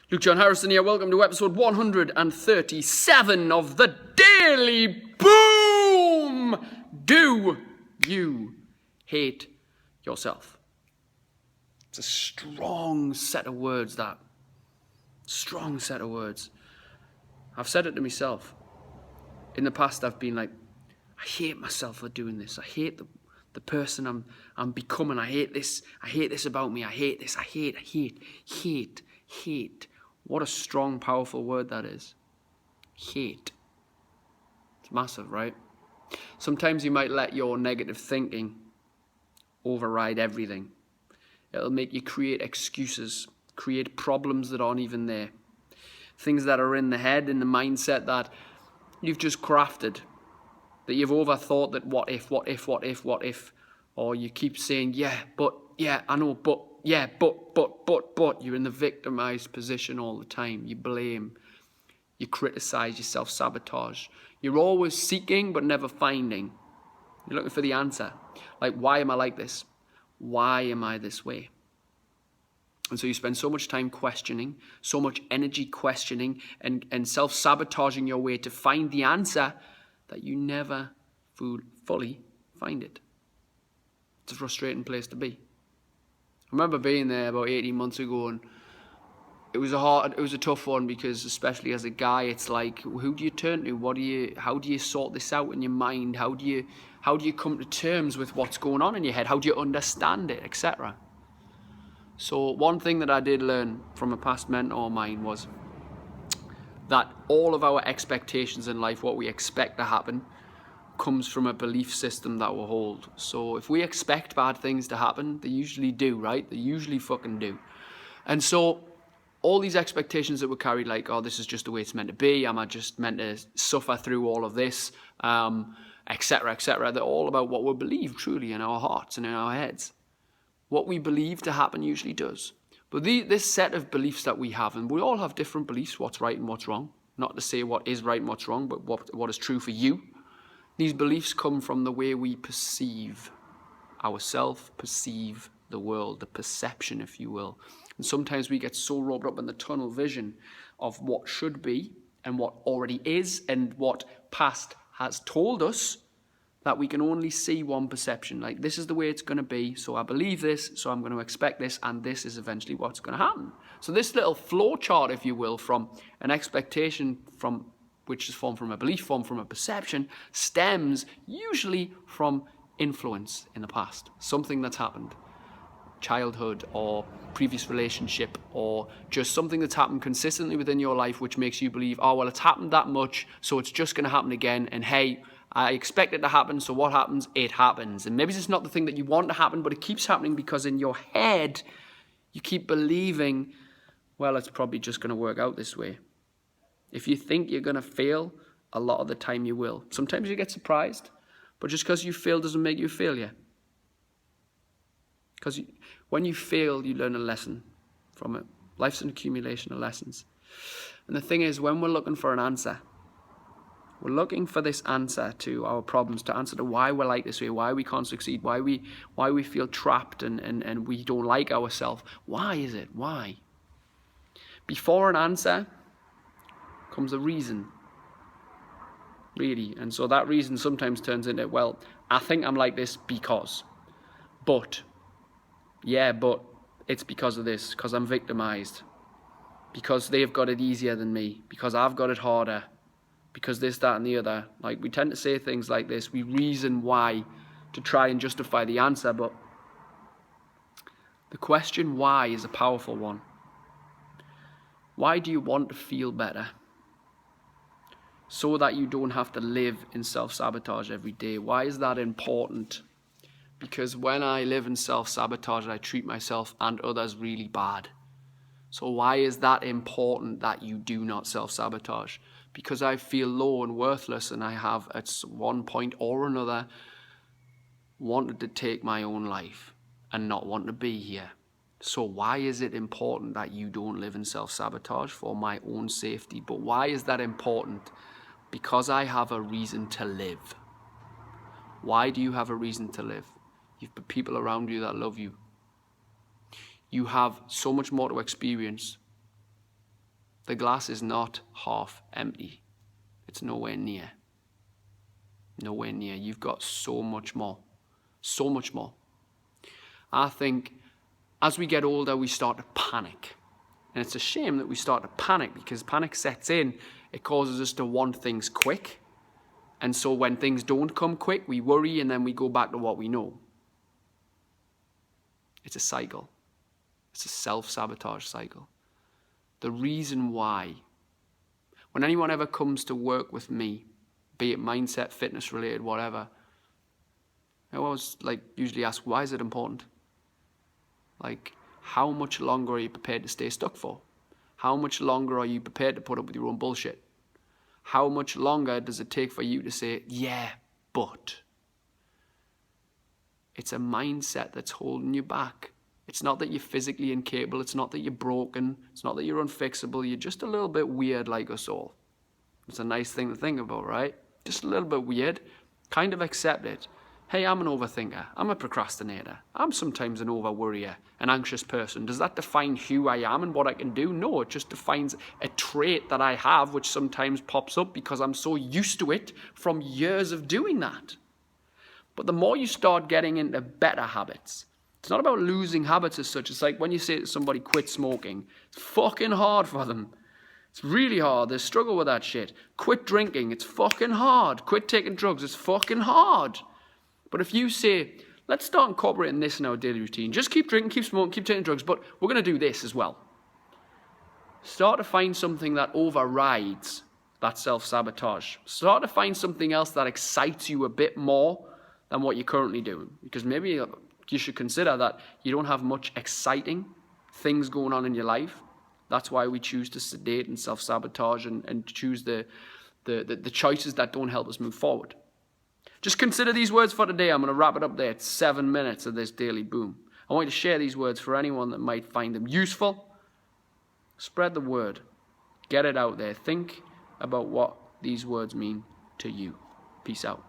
Luke John Harrison here. Welcome to episode 137 of the Daily Boom. Do you hate yourself? It's a strong set of words, that. Strong set of words. I've said it to myself. In the past, I've been like, I hate myself for doing this. I hate the person I'm becoming. I hate this. I hate this about me. I hate this. I hate. What a strong, powerful word that is. Hate. It's massive, right? Sometimes you might let your negative thinking override everything. It'll make you create excuses, create problems that aren't even there. Things that are in the head, in the mindset that you've just crafted, that you've overthought, that what if, or you keep saying, yeah, I know, but, yeah, but, you're in the victimized position all the time. You blame, you criticize, you self-sabotage. You're always seeking, but never finding. You're looking for the answer. Like, why am I like this? Why am I this way? And so you spend so much time questioning, so much energy questioning and self-sabotaging your way to find the answer that you never fully find it. It's a frustrating place to be. I remember being there about 18 months ago, and it was a tough one, because especially as a guy, it's like, who do you turn to? How do you sort this out in your mind? How do you come to terms with what's going on in your head? How do you understand it, etc.? So one thing that I did learn from a past mentor of mine was that all of our expectations in life, what we expect to happen, comes from a belief system that we hold. So if we expect bad things to happen, they usually do, right? They usually fucking do. And so all these expectations that we carry, like, oh, this is just the way it's meant to be, am I just meant to suffer through all of this, etc., they're all about what we believe truly in our hearts and in our heads. What we believe to happen usually does. But this set of beliefs that we have, and we all have different beliefs, what's right and what's wrong. Not to say what is right and what's wrong, but what is true for you. These beliefs come from the way we perceive ourselves, perceive the world, the perception, if you will. And sometimes we get so roped up in the tunnel vision of what should be and what already is and what past has told us, that we can only see one perception. Like, this is the way it's going to be, so I believe this, so I'm going to expect this, and this is eventually what's going to happen. So this little flow chart, if you will, from an expectation which is formed from a belief, formed from a perception, stems usually from influence in the past. Something that's happened. Childhood, or previous relationship, or just something that's happened consistently within your life which makes you believe, oh, well, it's happened that much, so it's just going to happen again, and hey, I expect it to happen, so what happens? It happens. And maybe it's not the thing that you want to happen, but it keeps happening because in your head, you keep believing, well, it's probably just going to work out this way. If you think you're going to fail, a lot of the time you will. Sometimes you get surprised, but just because you fail doesn't make you a failure. Because when you fail, you learn a lesson from it. Life's an accumulation of lessons. And the thing is, when we're looking for an answer, we're looking for this answer to our problems, to answer to why we're like this way, why we can't succeed, why we feel trapped and we don't like ourselves. Why is it? Why? Before an answer comes a reason, really. And so that reason sometimes turns into, well, I think I'm like this because. But it's because of this, because I'm victimized, because they've got it easier than me, because I've got it harder, because this, that, and the other. Like, we tend to say things like this. We reason why to try and justify the answer, but the question why is a powerful one. Why do you want to feel better? So that you don't have to live in self-sabotage every day. Why is that important? Because when I live in self-sabotage, I treat myself and others really bad. So why is that important, that you do not self-sabotage? Because I feel low and worthless, and I have at one point or another wanted to take my own life and not want to be here. So why is it important that you don't live in self-sabotage? For my own safety. But why is that important? Because I have a reason to live. Why do you have a reason to live? You've got people around you that love you. You have so much more to experience. The glass is not half empty. It's nowhere near. Nowhere near. You've got so much more. So much more. I think as we get older, we start to panic. And it's a shame that we start to panic, because panic sets in. It causes us to want things quick. And so when things don't come quick, we worry and then we go back to what we know. It's a cycle. It's a self-sabotage cycle. The reason why, when anyone ever comes to work with me, be it mindset, fitness related, whatever, I always usually ask, why is it important? How much longer are you prepared to stay stuck for? How much longer are you prepared to put up with your own bullshit? How much longer does it take for you to say, yeah, but? It's a mindset that's holding you back. It's not that you're physically incapable. It's not that you're broken. It's not that you're unfixable. You're just a little bit weird like us all. It's a nice thing to think about, right? Just a little bit weird. Kind of accept it. Hey, I'm an overthinker. I'm a procrastinator. I'm sometimes an over-worrier, an anxious person. Does that define who I am and what I can do? No, it just defines a trait that I have, which sometimes pops up because I'm so used to it from years of doing that. But the more you start getting into better habits, it's not about losing habits as such. It's like when you say to somebody, quit smoking. It's fucking hard for them. It's really hard. They struggle with that shit. Quit drinking. It's fucking hard. Quit taking drugs. It's fucking hard. But if you say, let's start incorporating this in our daily routine. Just keep drinking, keep smoking, keep taking drugs, but we're going to do this as well. Start to find something that overrides that self-sabotage. Start to find something else that excites you a bit more than what you're currently doing. Because maybe you should consider that you don't have much exciting things going on in your life. That's why we choose to sedate and self-sabotage and choose the choices that don't help us move forward. Just consider these words for today. I'm going to wrap it up there. It's 7 minutes of this daily boom. I want you to share these words for anyone that might find them useful. Spread the word. Get it out there. Think about what these words mean to you. Peace out.